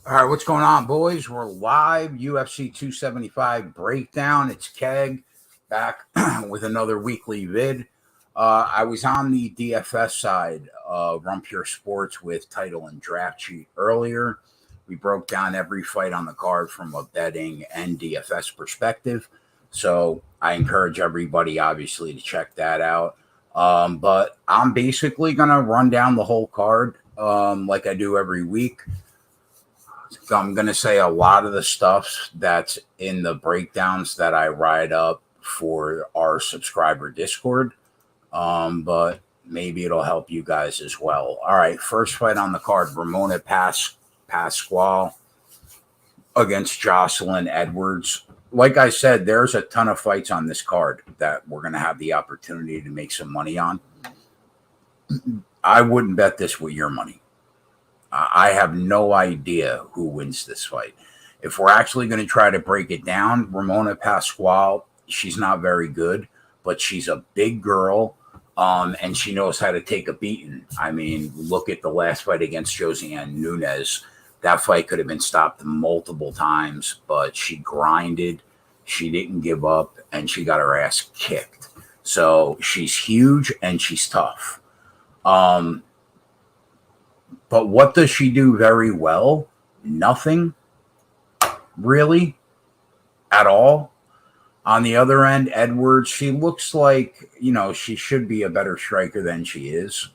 All right, what's going on, boys? We're live, UFC 275 breakdown. It's Keg back with another weekly vid. I was on the DFS side of Run Pure Sports with title and draft sheet earlier. We broke down every fight on the card from a betting and DFS perspective. So I encourage everybody, obviously, to check that out. But I'm basically going to run down the whole card like I do every week. I'm going to say a lot of the stuff that's in the breakdowns that I write up for our subscriber Discord, but maybe it'll help you guys as well. All right, first fight on the card, Ramona Pasquale against Jocelyn Edwards. Like I said, there's a ton of fights on this card that we're going to have the opportunity to make some money on. I wouldn't bet this with your money. I have no idea who wins this fight. If we're actually going to try to break it down, Ramona Pasquale, she's not very good, but she's a big girl, and she knows how to take a beating. I mean, look at the last fight against Joanne Nunes. That fight could have been stopped multiple times, but she grinded. She didn't give up, and she got her ass kicked. So she's huge, and she's tough. But what does she do very well? Nothing, really, at all. On the other end, Edwards, she looks like, she should be a better striker than she is.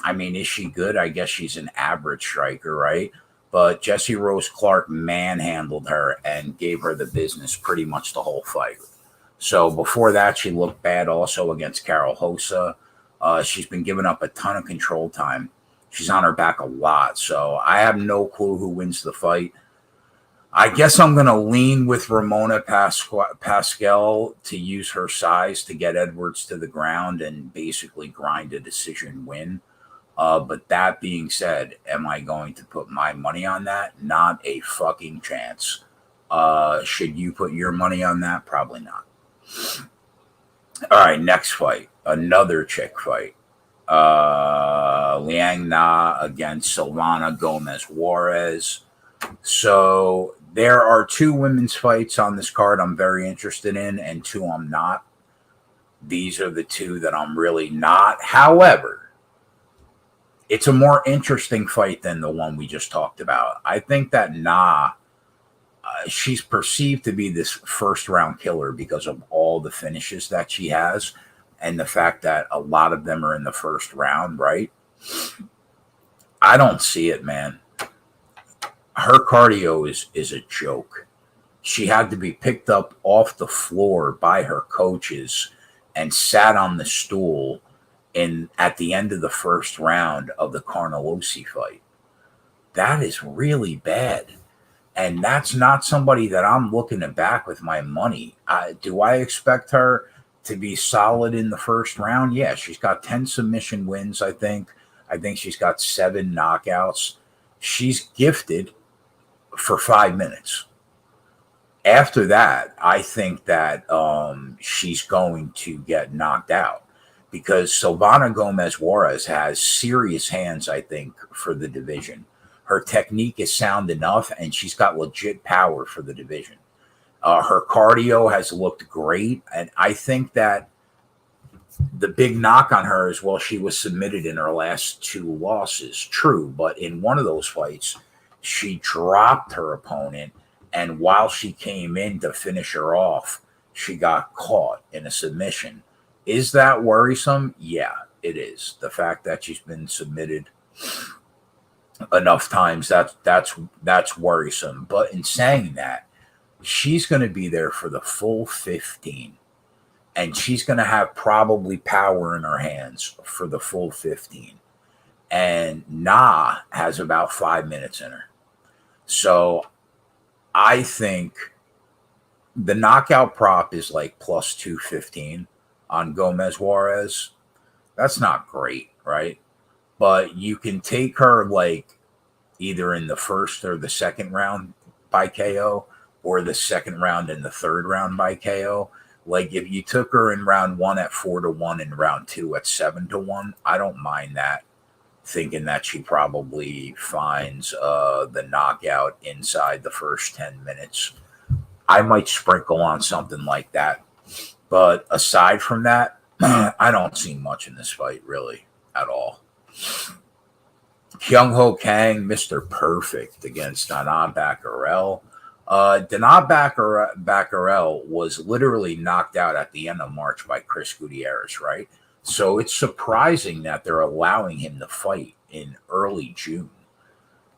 I mean, is she good? I guess she's an average striker, right? But Jessie Rose Clark manhandled her and gave her the business pretty much the whole fight. So before that, she looked bad also against Carol Hosa. She's been giving up a ton of control time. She's on her back a lot, so I have no clue who wins the fight. I guess I'm going to lean with Ramona Pasquale to use her size to get Edwards to the ground and basically grind a decision win. But that being said, am I going to put my money on that? Not a fucking chance. Should you put your money on that? Probably not. All right, next fight. Another chick fight. Liang Na against Silvana Gomez Juarez. So there are two women's fights on this card I'm very interested in, and two I'm not. These are the two that I'm really not. However, it's a more interesting fight than the one we just talked about. I think that Na, she's perceived to be this first round killer because of all the finishes that she has. And the fact that a lot of them are in the first round, right? I don't see it, man. Her cardio is a joke. She had to be picked up off the floor by her coaches and sat on the stool at the end of the first round of the Carnelossi fight. That is really bad. And that's not somebody that I'm looking to back with my money. Do I expect her to be solid in the first round? Yeah, she's got 10 submission wins, I think. I think she's got 7 knockouts. She's gifted for 5 minutes. After that, I think that she's going to get knocked out because Silvana Gomez Juarez has serious hands, I think, for the division. Her technique is sound enough, and she's got legit power for the division. Her cardio has looked great, and I think that the big knock on her is, well, she was submitted in her last 2 losses. True, but in one of those fights, she dropped her opponent, and while she came in to finish her off, she got caught in a submission. Is that worrisome? Yeah, it is. The fact that she's been submitted enough times, that's worrisome. But in saying that, she's going to be there for the full 15, and she's going to have probably power in her hands for the full 15. And Na has about 5 minutes in her. So I think the knockout prop is like plus 215 on Gomez Juarez. That's not great, right? But you can take her like either in the first or the second round by KO, or the second round and the third round by KO. Like if you took her in round 1 at 4-1 and round 2 at 7-1, I don't mind that. thinking that she probably finds the knockout inside the first 10 minutes. I might sprinkle on something like that. But aside from that, I don't see much in this fight, really, at all. Kyung-Ho Kang, Mr. Perfect against Dana Baccarelle. Dana Baccarelle was literally knocked out at the end of March by Chris Gutierrez, right? So it's surprising that they're allowing him to fight in early June.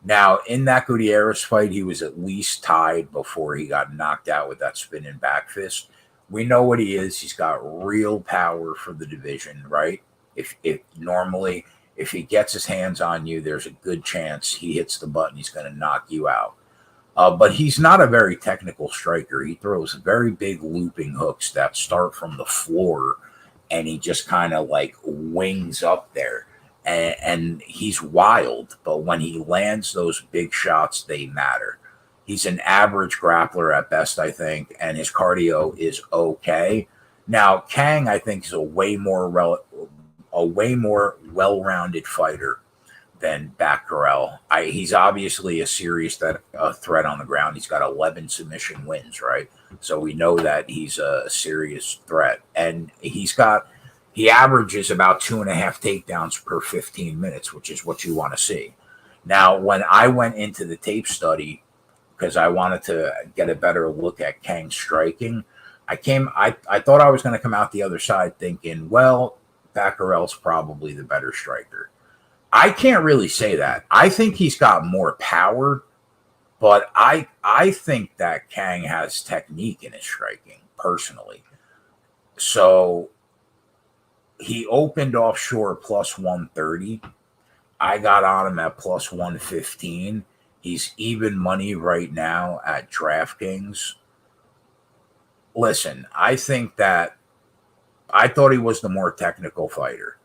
Now, in that Gutierrez fight, he was at least tied before he got knocked out with that spinning back fist. We know what he is. He's got real power for the division, right? If normally, if he gets his hands on you, there's a good chance he hits the button, he's going to knock you out. But he's not a very technical striker. He throws very big looping hooks that start from the floor, and he just kind of like wings up there. And he's wild, but when he lands those big shots, they matter. He's an average grappler at best, I think, and his cardio is okay. Now, Kang, I think, is a way more well-rounded fighter than Baccarelle. He's obviously a serious threat on the ground. He's got 11 submission wins, right? So we know that he's a serious threat. And he averages about 2.5 takedowns per 15 minutes, which is what you want to see. Now, when I went into the tape study, because I wanted to get a better look at Kang's striking, I thought I was going to come out the other side thinking, well, Baccarelle's probably the better striker. I can't really say that. I think he's got more power, but I think that Kang has technique in his striking, personally. So he opened offshore plus 130. I got on him at plus 115. He's even money right now at DraftKings. Listen, I thought he was the more technical fighter.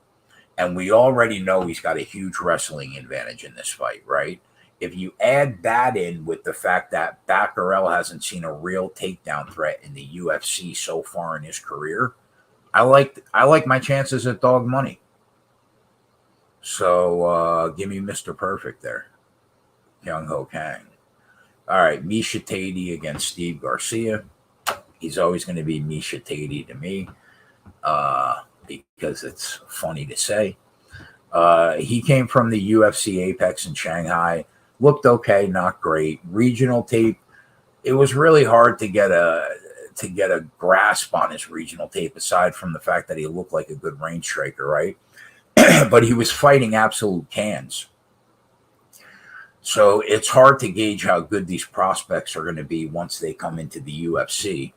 And we already know he's got a huge wrestling advantage in this fight, right? If you add that in with the fact that Baccarelle hasn't seen a real takedown threat in the UFC so far in his career, I like my chances at dog money. So give me Mr. Perfect there. Kyung-Ho Kang. All right, Misha Tate against Steve Garcia. He's always going to be Misha Tate to me because it's funny to say. He came from the UFC Apex in Shanghai. Looked okay, not great. Regional tape, it was really hard to get a grasp on his regional tape, aside from the fact that he looked like a good range striker, right? But he was fighting absolute cans. So it's hard to gauge how good these prospects are going to be once they come into the UFC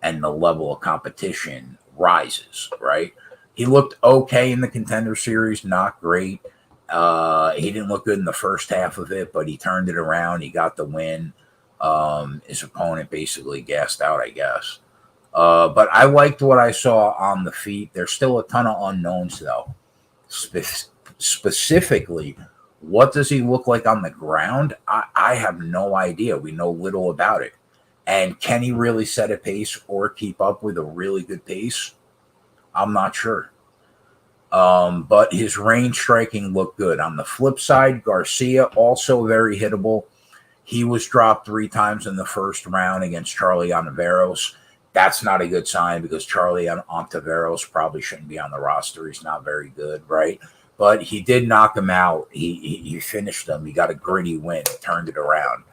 and the level of competition rises, right? He looked okay in the Contender Series, not great. He didn't look good in the first half of it, but he turned it around. He got the win. His opponent basically gassed out, I guess. But I liked what I saw on the feet. There's still a ton of unknowns, though. Specifically, what does he look like on the ground? I have no idea. We know little about it. And can he really set a pace or keep up with a really good pace? I'm not sure. But his range striking looked good. On the flip side, Garcia, also very hittable. He was dropped 3 times in the first round against Charlie Ontiveros. That's not a good sign because Charlie Ontiveros probably shouldn't be on the roster. He's not very good, right? But he did knock him out. He finished him. He got a gritty win. He turned it around.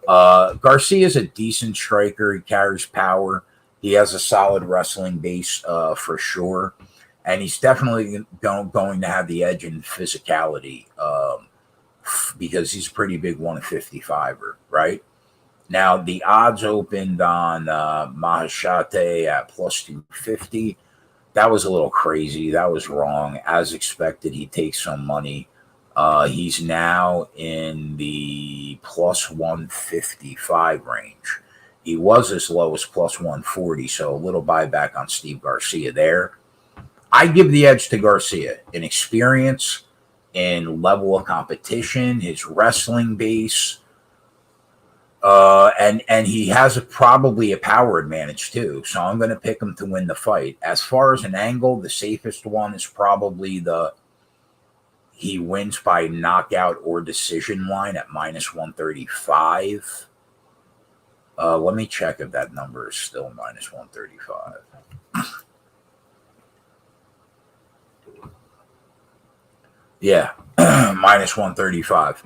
Garcia is a decent striker. He carries power. He has a solid wrestling base for sure. And he's definitely going to have the edge in physicality because he's a pretty big 155er, right? Now, the odds opened on Mahashate at plus 250. That was a little crazy. That was wrong. As expected, he takes some money. He's now in the plus 155 range. He was as low as plus 140, so a little buyback on Steve Garcia there. I give the edge to Garcia in experience, in level of competition, his wrestling base, and he has probably a power advantage too. So I'm going to pick him to win the fight. As far as an angle, the safest one is probably He wins by knockout or decision line at minus 135. Let me check if that number is still minus 135. Yeah, minus 135.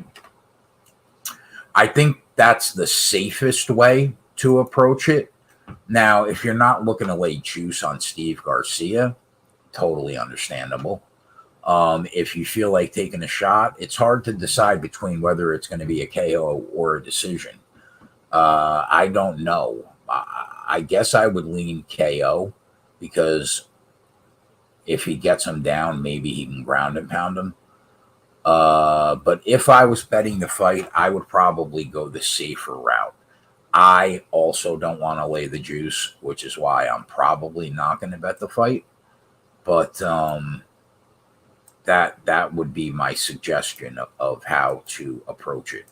I think that's the safest way to approach it. Now, if you're not looking to lay juice on Steve Garcia, totally understandable. If you feel like taking a shot, it's hard to decide between whether it's going to be a KO or a decision. I don't know. I guess I would lean KO because if he gets him down, maybe he can ground and pound him. But if I was betting the fight, I would probably go the safer route. I also don't want to lay the juice, which is why I'm probably not going to bet the fight. But that would be my suggestion of how to approach it.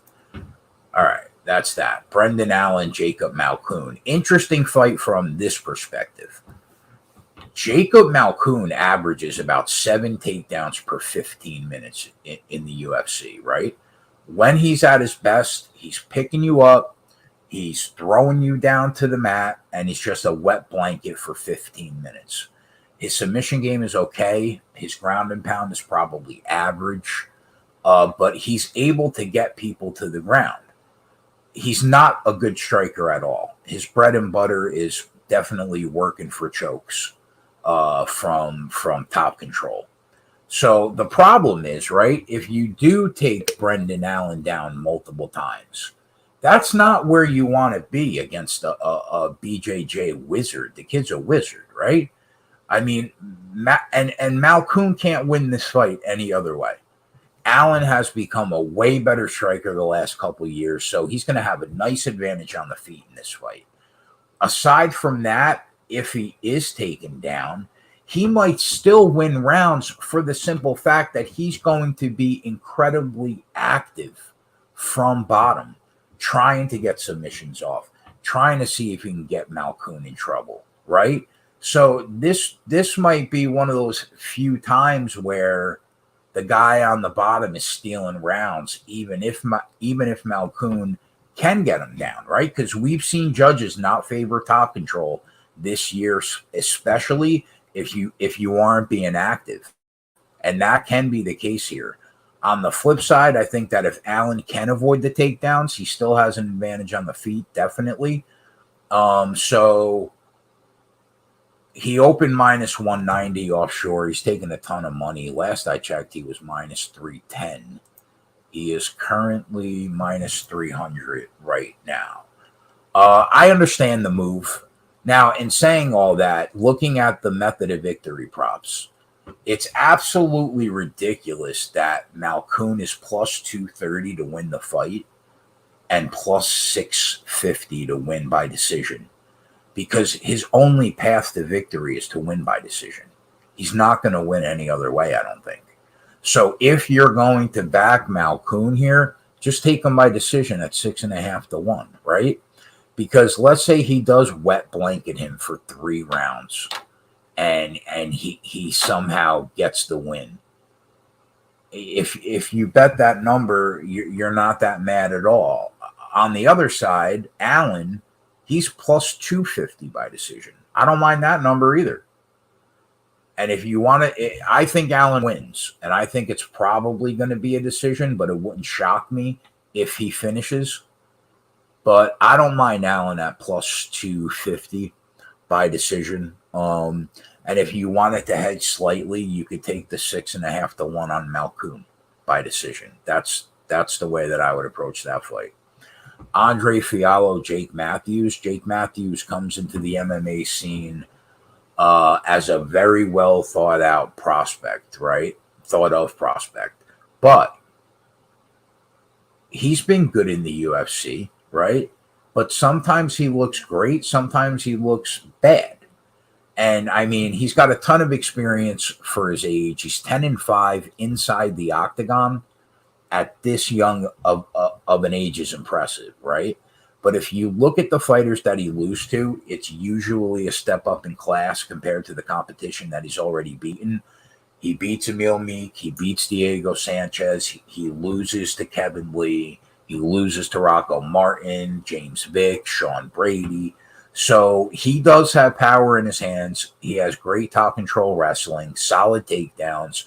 All right, that's that. Brendan Allen, Jacob Malcom. Interesting fight from this perspective. Jacob Malcom averages about 7 takedowns per 15 minutes in the UFC, right? When he's at his best, he's picking you up, he's throwing you down to the mat, and he's just a wet blanket for 15 minutes. His submission game is okay. His ground and pound is probably average, but he's able to get people to the ground. He's not a good striker at all. His bread and butter is definitely working for chokes from top control. So the problem is, right, if you do take Brendan Allen down multiple times, that's not where you want to be against a BJJ wizard. The kid's a wizard, right? I mean, and Malcom can't win this fight any other way. Allen has become a way better striker the last couple of years, so he's going to have a nice advantage on the feet in this fight. Aside from that, if he is taken down, he might still win rounds for the simple fact that he's going to be incredibly active from bottom, trying to get submissions off, trying to see if he can get Malcom in trouble, right? So this might be one of those few times where the guy on the bottom is stealing rounds, even if Malcom can get him down, right? Because we've seen judges not favor top control this year, especially if you aren't being active, and that can be the case here. On the flip side, I think that if Allen can avoid the takedowns, he still has an advantage on the feet, definitely. So he opened minus 190 offshore. He's taking a ton of money. Last I checked, he was minus 310. He is currently minus 300 right now. I understand the move. Now, in saying all that, looking at the method of victory props, it's absolutely ridiculous that Malcom is plus 230 to win the fight and plus 650 to win by decision, because his only path to victory is to win by decision. He's not going to win any other way, I don't think. So if you're going to back Malcom here, just take him by decision at 6.5 to 1, right? Because let's say he does wet blanket him for 3 rounds and he somehow gets the win. If you bet that number, you're not that mad at all. On the other side, Allen, he's plus 250 by decision. I don't mind that number either. And if you want to, I think Allen wins. And I think it's probably going to be a decision, but it wouldn't shock me if he finishes. But I don't mind Allen at plus 250 by decision. And if you wanted to hedge slightly, you could take the 6.5 to 1 on Malcom by decision. That's the way that I would approach that fight. Andre Fialo, Jake Matthews. Jake Matthews comes into the MMA scene as a very well thought out prospect, right? Thought of prospect. But he's been good in the UFC, right? But sometimes he looks great, sometimes he looks bad. And I mean, he's got a ton of experience for his age. He's 10-5 inside the octagon at this young of an age is impressive, right? But if you look at the fighters that he loses to, it's usually a step up in class compared to the competition that he's already beaten. He beats Emil Meek. He beats Diego Sanchez. He loses to Kevin Lee. He loses to Rocco Martin, James Vick, Sean Brady. So he does have power in his hands. He has great top control wrestling, solid takedowns.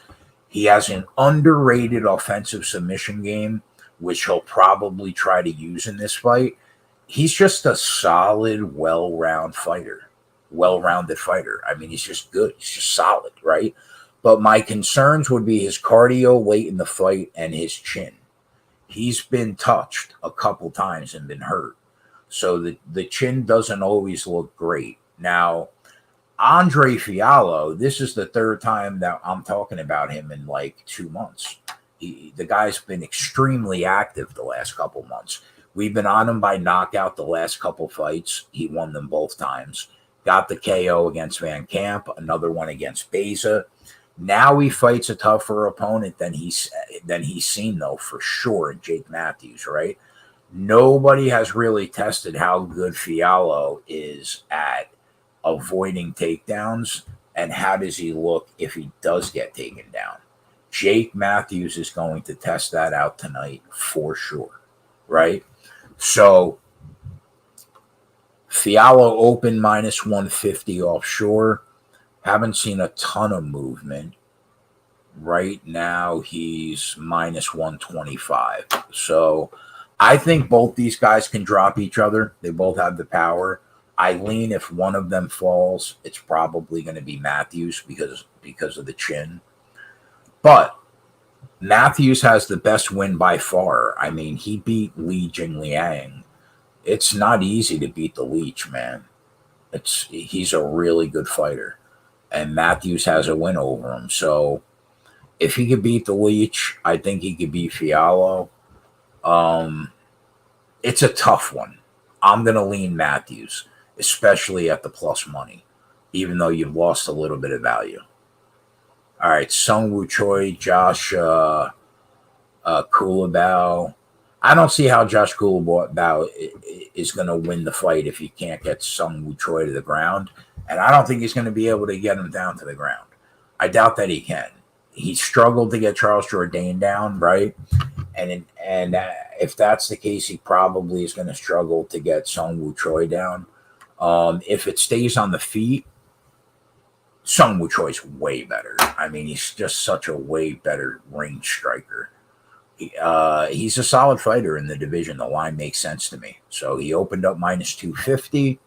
He has an underrated offensive submission game, which he'll probably try to use in this fight. He's just a solid, well-rounded fighter. I mean, he's just good. He's just solid, right? But my concerns would be his cardio late in the fight and his chin. He's been touched a couple times and been hurt. So the chin doesn't always look great. Now, Andre Fialo, this is the third time that I'm talking about him in like 2 months. The guy's been extremely active the last couple months. We've been on him by knockout the last couple fights. He won them both times. Got the KO against Van Camp, another one against Beza. Now he fights a tougher opponent than he's seen, though, for sure, Jake Matthews, right? Nobody has really tested how good Fialo is at avoiding takedowns and how does he look if he does get taken down. Jake Matthews is going to test that out tonight for sure, right? So Fialo open minus 150 offshore. Haven't seen a ton of movement. Right now, he's minus 125. So I think both these guys can drop each other. They both have the power. I lean if one of them falls, it's probably going to be Matthews because of the chin. But Matthews has the best win by far. I mean, he beat Li Jingliang. It's not easy to beat the Leech, man. He's a really good fighter. And Matthews has a win over him. So if he could beat the Leech, I think he could beat Fialo. It's a tough one. I'm going to lean Matthews, especially at the plus money, even though you've lost a little bit of value. All right, Sung Woo Choi, Josh Kulabau. I don't see how Josh Kulabau is going to win the fight if he can't get Sung Woo Choi to the ground. And I don't think he's going to be able to get him down to the ground. I doubt that he can. He struggled to get Charles Jourdain down, right? And if that's the case, he probably is going to struggle to get Sung Woo Choi down. If it stays on the feet, Sung Woo Choi's way better. I mean, he's just such a way better range striker. He's a solid fighter in the division. The line makes sense to me. So he opened up minus 250.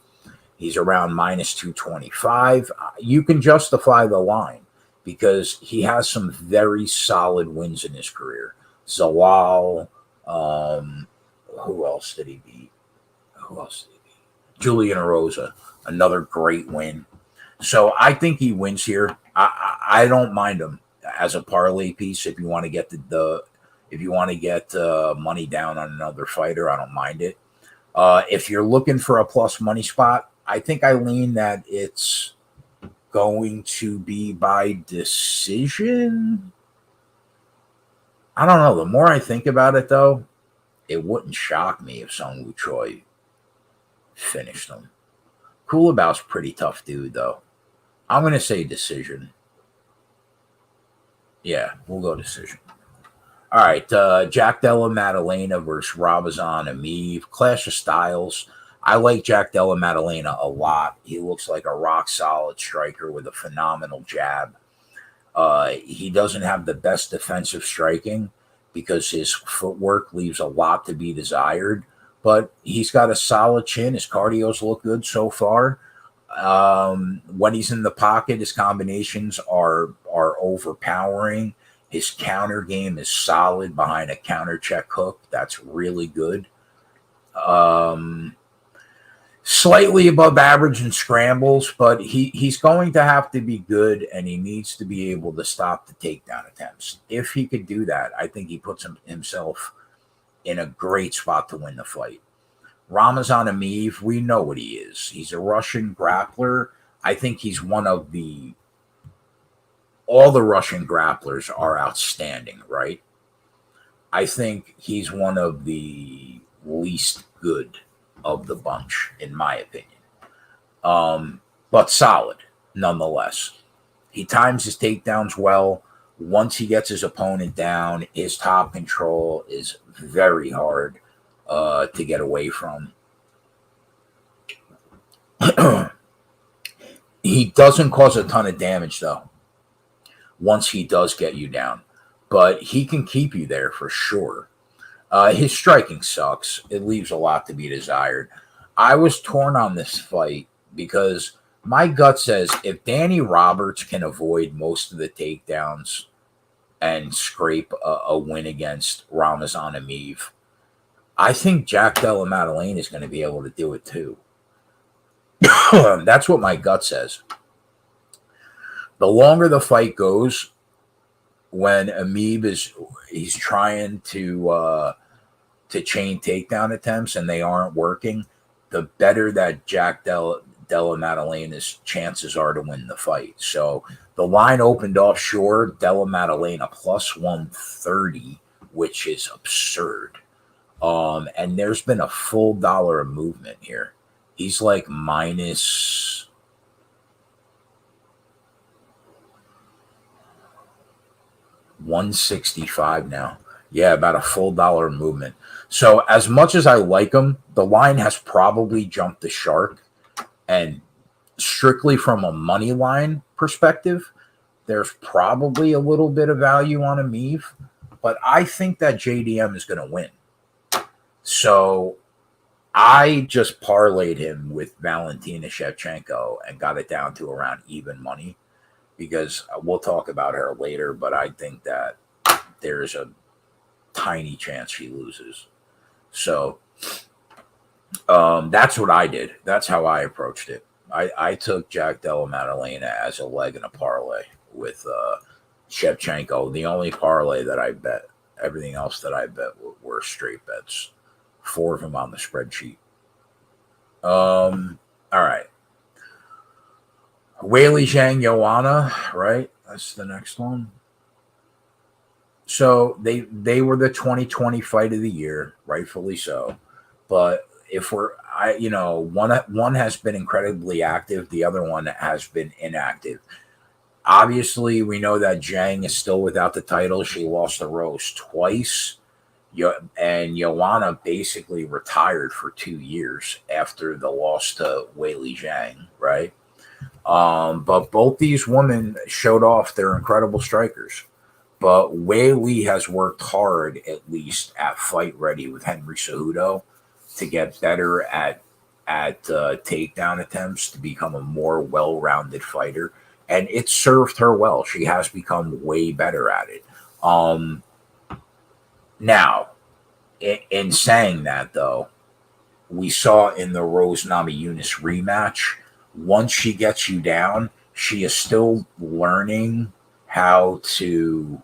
He's around minus 225. You can justify the line because he has some very solid wins in his career. Zawal. Who else did he beat? Julian Erosa. Another great win. So I think he wins here. I don't mind him as a parlay piece. If you want to get money down on another fighter, I don't mind it. If you're looking for a plus money spot, I think I lean that it's going to be by decision. I don't know. The more I think about it, though, it wouldn't shock me if Sung Woo Choi finished him. Kulabau's pretty tough dude, though. I'm going to say decision. Yeah, we'll go decision. All right, Jack Della Madelina versus Ramazan Amoeb. Clash of styles. I like Jack Della Madelina a lot. He looks like a rock-solid striker with a phenomenal jab. He doesn't have the best defensive striking because his footwork leaves a lot to be desired, but he's got a solid chin. His cardio's look good so far. When he's in the pocket, his combinations are overpowering. His counter game is solid behind a counter check hook. That's really good. Slightly above average in scrambles, but he's going to have to be good, and he needs to be able to stop the takedown attempts. If he could do that, I think he puts himself in a great spot to win the fight. Ramazan Amoeb, we know what he is. He's a Russian grappler. I think he's one of all the Russian grapplers are outstanding, right? I think he's one of the least good of the bunch, in my opinion. But solid, nonetheless. He times his takedowns well. Once he gets his opponent down, his top control is very hard to get away from. He doesn't cause a ton of damage, though, once he does get you down. But he can keep you there for sure. His striking sucks. It leaves a lot to be desired. I was torn on this fight because my gut says if Danny Roberts can avoid most of the takedowns and scrape a win against Ramazan Amoeb, I think Jack Della Madelina is going to be able to do it too. That's what my gut says. The longer the fight goes, when Amoeb he's trying to chain takedown attempts and they aren't working, the better that Jack Della Madelina's chances are to win the fight. So the line opened offshore, Della Madelina plus 130, which is absurd. And there's been a full dollar of movement here. He's like minus 165 now. Yeah, about a full dollar movement. So as much as I like him, the line has probably jumped the shark. And strictly from a money line perspective, there's probably a little bit of value on Amoeb. But I think that JDM is going to win. So I just parlayed him with Valentina Shevchenko and got it down to around even money, because we'll talk about her later, but I think that there's a tiny chance she loses. So that's what I did. That's how I approached it. I took Jack Della Madelina as a leg in a parlay with Shevchenko. The only parlay that I bet, everything else that I bet were straight bets. 4 of them on the spreadsheet. All right. Weili Zhang, Joanne, right? That's the next one. So they were the 2020 fight of the year, rightfully so. But if one has been incredibly active, the other one has been inactive. Obviously, we know that Zhang is still without the title. She lost the Rose twice. And Joanne basically retired for 2 years after the loss to Weili Zhang, right? But both these women showed off they're incredible strikers. But Weili has worked hard, at least at Fight Ready with Henry Cejudo, to get better at takedown attempts, to become a more well-rounded fighter. And it served her well. She has become way better at it. Now, in saying that, though, we saw in the Rose Namajunas rematch, once she gets you down, she is still learning how to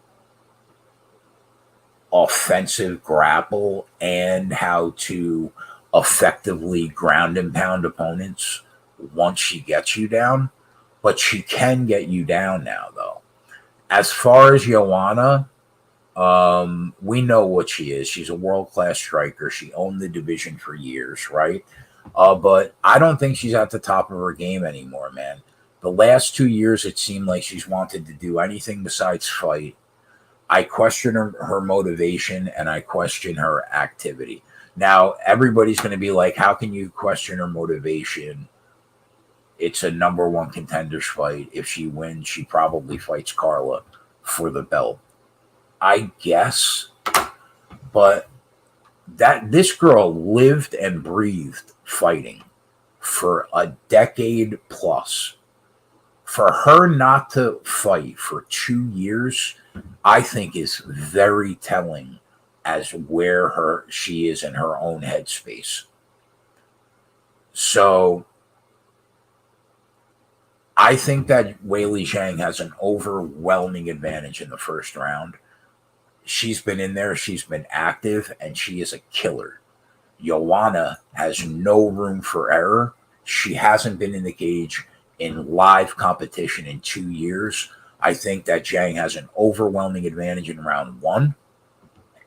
offensive grapple and how to effectively ground and pound opponents once she gets you down. But she can get you down now, though. As far as Joanne, we know what she is. She's a world-class striker. She owned the division for years, right? But I don't think she's at the top of her game anymore, man. The last 2 years, it seemed like she's wanted to do anything besides fight. I question her motivation, and I question her activity. Now, everybody's going to be like, how can you question her motivation? It's a number one contenders fight. If she wins, she probably fights Carla for the belt. I guess, but this girl lived and breathed fighting for a decade plus. For her not to fight for 2 years, I think is very telling as where she is in her own headspace. So I think that Weili Zhang has an overwhelming advantage in the first round. She's been in there, she's been active, and she is a killer. Joanne has no room for error. She hasn't been in the cage in live competition in 2 years. I think that Zhang has an overwhelming advantage in round 1.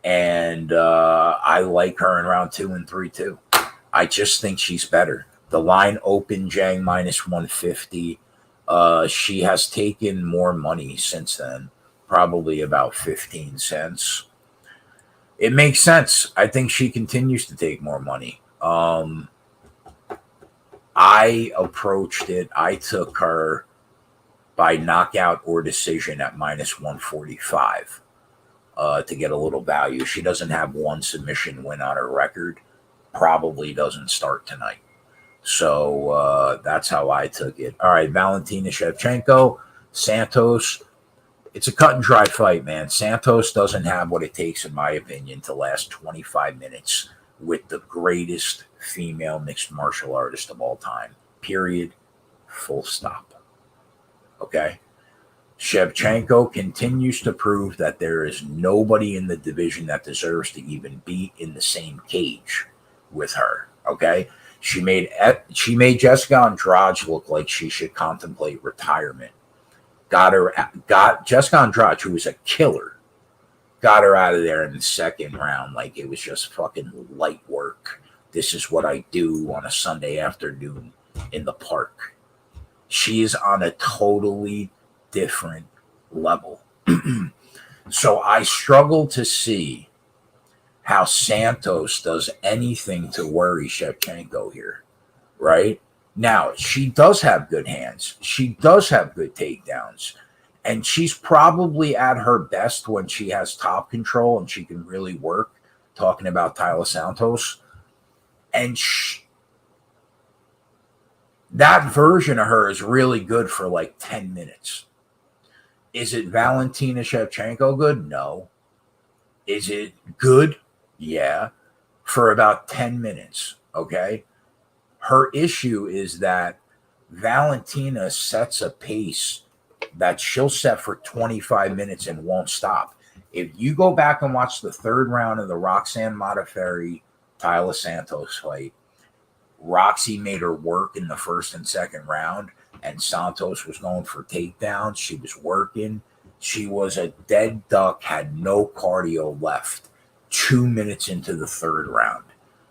And I like her in round 2 and 3 too. I just think she's better. The line opened Zhang minus 150. She has taken more money since then, probably about 15 cents. It makes sense. I think she continues to take more money. I approached it. I took her by knockout or decision at minus 145 to get a little value. She doesn't have one submission win on her record. Probably doesn't start tonight. So that's how I took it. All right, Valentina Shevchenko, Santos. It's a cut and dry fight, man. Santos doesn't have what it takes, in my opinion, to last 25 minutes with the greatest female mixed martial artist of all time. Period. Full stop. Okay? Shevchenko continues to prove that there is nobody in the division that deserves to even be in the same cage with her. Okay? She made Jessica Andrade look like she should contemplate retirement. Got Jessica Andrade, who was a killer, got her out of there in the second round like it was just fucking light work. This is what I do on a Sunday afternoon in the park. She is on a totally different level. So I struggle to see how Santos does anything to worry Shevchenko here, right? Now, she does have good hands. She does have good takedowns. And she's probably at her best when she has top control and she can really work, talking about Tyler Santos. And that version of her is really good for like 10 minutes. Is it Valentina Shevchenko good? No. Is it good? Yeah. For about 10 minutes, okay? Her issue is that Valentina sets a pace that she'll set for 25 minutes and won't stop. If you go back and watch the third round of the Roxanne Modafferi Tyler Santos fight, Roxy made her work in the first and second round, and Santos was going for takedowns. She was working. She was a dead duck, had no cardio left 2 minutes into the third round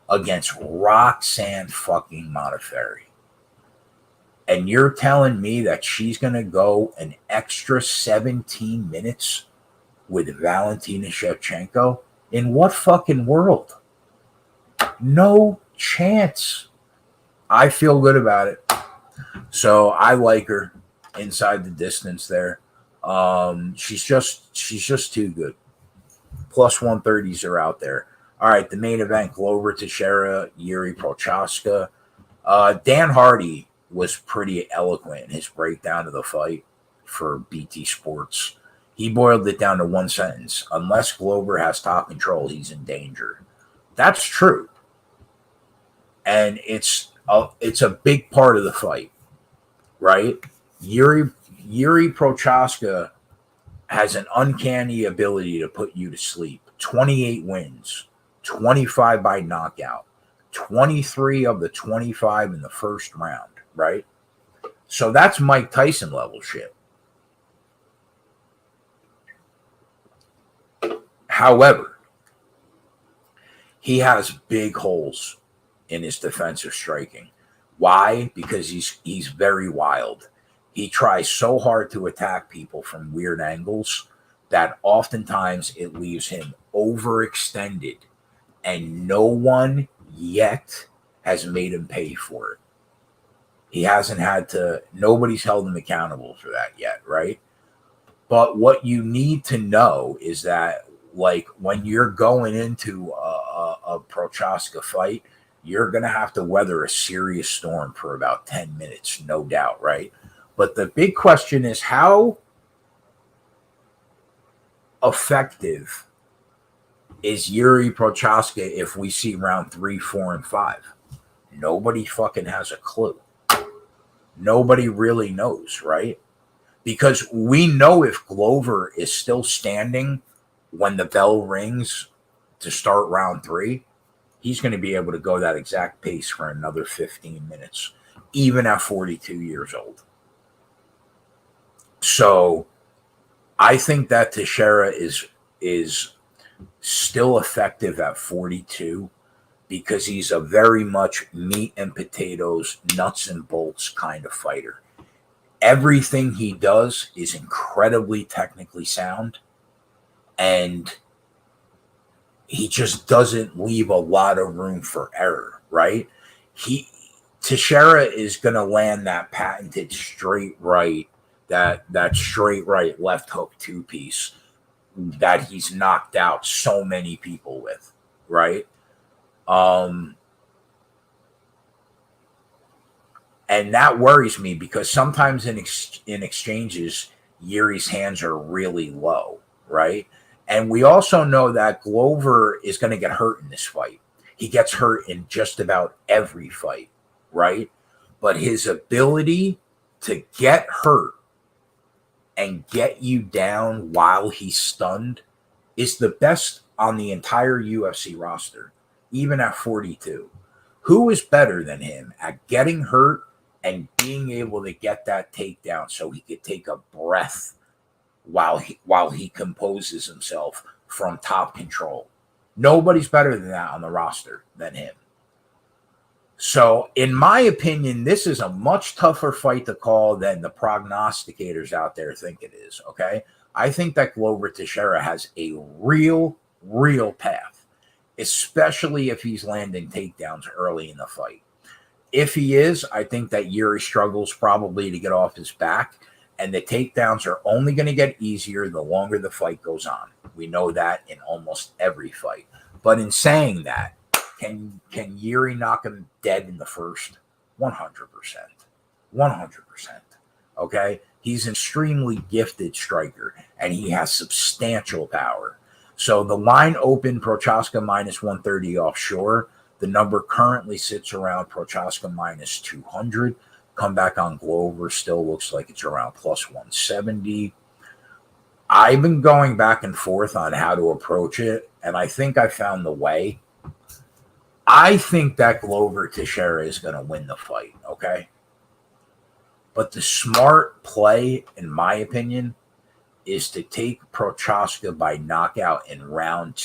against Roxanne fucking Modafferi. And you're telling me that she's going to go an extra 17 minutes with Valentina Shevchenko? In what fucking world? No chance. I feel good about it. So I like her inside the distance there. She's just too good. Plus 130s are out there. All right, the main event, Glover Teixeira, Yuri Prochazka. Dan Hardy was pretty eloquent in his breakdown of the fight for BT Sports. He boiled it down to one sentence. Unless Glover has top control, he's in danger. That's true. And it's a big part of the fight, right? Yuri Prochazka has an uncanny ability to put you to sleep. 28 wins, 25 by knockout, 23 of the 25 in the first round, right? So that's Mike Tyson level shit. However, he has big holes in his defensive striking. Why? Because he's very wild. He tries so hard to attack people from weird angles that oftentimes it leaves him overextended, and no one yet has made him pay for it. He hasn't had to, nobody's held him accountable for that yet, right? But what you need to know is that, like, when you're going into a Prochazka fight, you're going to have to weather a serious storm for about 10 minutes, no doubt, right? But the big question is, how effective is Yuri Prochazka if we see round 3, 4, and 5? Nobody fucking has a clue. Nobody really knows, right? Because we know if Glover is still standing when the bell rings to start round 3, he's going to be able to go that exact pace for another 15 minutes, even at 42 years old. So I think that Teixeira is still effective at 42 because he's a very much meat and potatoes, nuts and bolts kind of fighter. Everything he does is incredibly technically sound, and he just doesn't leave a lot of room for error, right? Teixeira is going to land that patented straight right, that straight right left hook two piece that he's knocked out so many people with, right? And that worries me because sometimes in exchanges, Yuri's hands are really low, right? And we also know that Glover is going to get hurt in this fight. He gets hurt in just about every fight, right? But his ability to get hurt and get you down while he's stunned is the best on the entire UFC roster, even at 42. Who is better than him at getting hurt and being able to get that takedown so he could take a breath while he composes himself from top control? Nobody's better than that on the roster than him. So, in my opinion, this is a much tougher fight to call than the prognosticators out there think it is, okay? I think that Glover Teixeira has a real path, especially if he's landing takedowns early in the fight. If he is, I think that Yuri struggles probably to get off his back, and the takedowns are only going to get easier the longer the fight goes on. We know that in almost every fight. But in saying that, can Yuri knock him dead in the first? 100%. 100%. Okay? He's an extremely gifted striker, and he has substantial power. So the line opened Prochazka minus 130 offshore. The number currently sits around Prochazka minus 200. Comeback on Glover still looks like it's around plus 170. I've been going back and forth on how to approach it, and I think I found the way. I think that Glover Teixeira is going to win the fight, okay? But the smart play, in my opinion, is to take Prochazka by knockout in round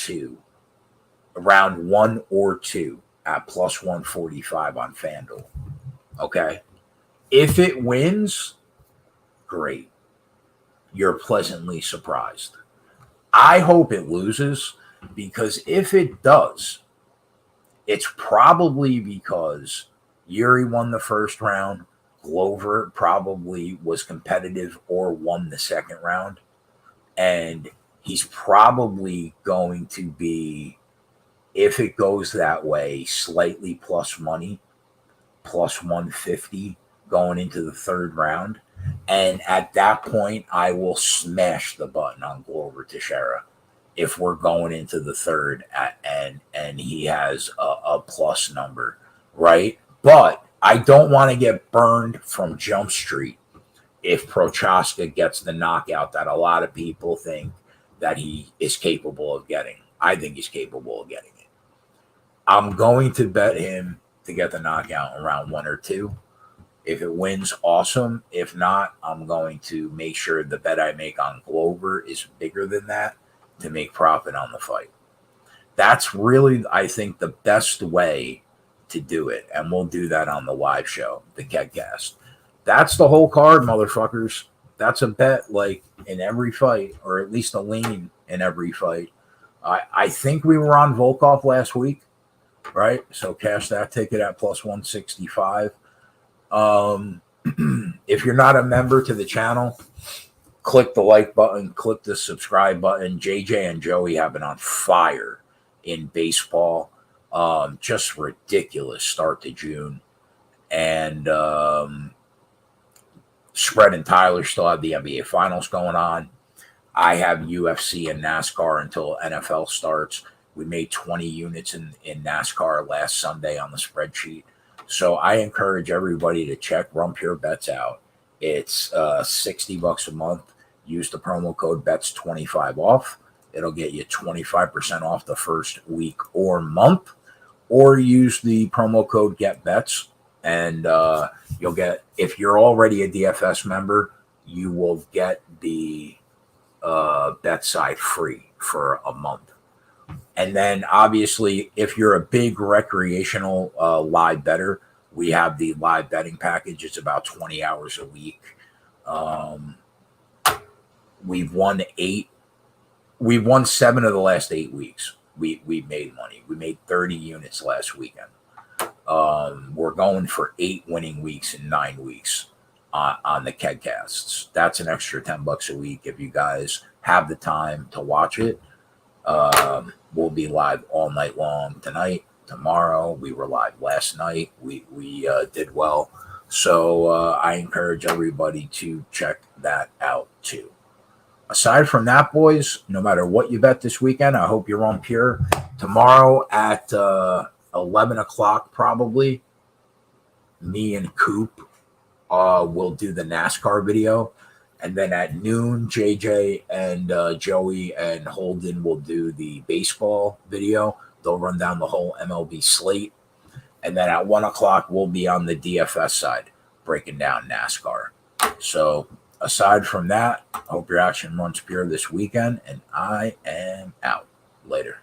1 or 2 at plus 145 on FanDuel, okay? If it wins, great. You're pleasantly surprised. I hope it loses, because if it does, it's probably because Yuri won the first round, Glover probably was competitive or won the second round, and he's probably going to be, if it goes that way, slightly plus money, plus 150 going into the third round. And at that point, I will smash the button on Glover Teixeira if we're going into the third and he has a plus number, right? But I don't want to get burned from Jump Street if Prochazka gets the knockout that a lot of people think that he is capable of getting. I think he's capable of getting it. I'm going to bet him to get the knockout in round 1 or 2. If it wins, awesome. If not, I'm going to make sure the bet I make on Glover is bigger than that to make profit on the fight. That's really, I think, the best way to do it. And we'll do that on the live show, the Kegcast. That's the whole card, motherfuckers. That's a bet like in every fight, or at least a lean in every fight. I think we were on Volkov last week, right? So cash that ticket at plus 165. If you're not a member to the channel, click the like button, click the subscribe button. JJ and Joey have been on fire in baseball. Just ridiculous start to June. And Spread and Tyler still have the NBA Finals going on. I have UFC and NASCAR until NFL starts. We made 20 units in NASCAR last Sunday on the spreadsheet. So I encourage everybody to check Run Pure Bets out. It's $60 a month. Use the promo code BETS25 off. It'll get you 25% off the first week or month. Or use the promo code GETBETS. And you'll get, if you're already a DFS member, you will get the bet side free for a month. And then obviously, if you're a big recreational live bettor, we have the live betting package. It's about 20 hours a week. We've won 8. We've won 7 of the last 8 weeks. We made money. We made 30 units last weekend. We're going for 8 winning weeks in 9 weeks on the Kegcasts. That's an extra $10 a week if you guys have the time to watch it. We'll be live all night long tonight, tomorrow. We were live last night. We did well. So I encourage everybody to check that out too. Aside from that, boys, no matter what you bet this weekend, I hope you're on pure. Tomorrow at 11 o'clock probably, me and Coop will do the NASCAR video. And then at noon, JJ and Joey and Holden will do the baseball video. They'll run down the whole MLB slate. And then at 1 o'clock, we'll be on the DFS side, breaking down NASCAR. So aside from that, I hope your action runs pure this weekend, and I am out. Later.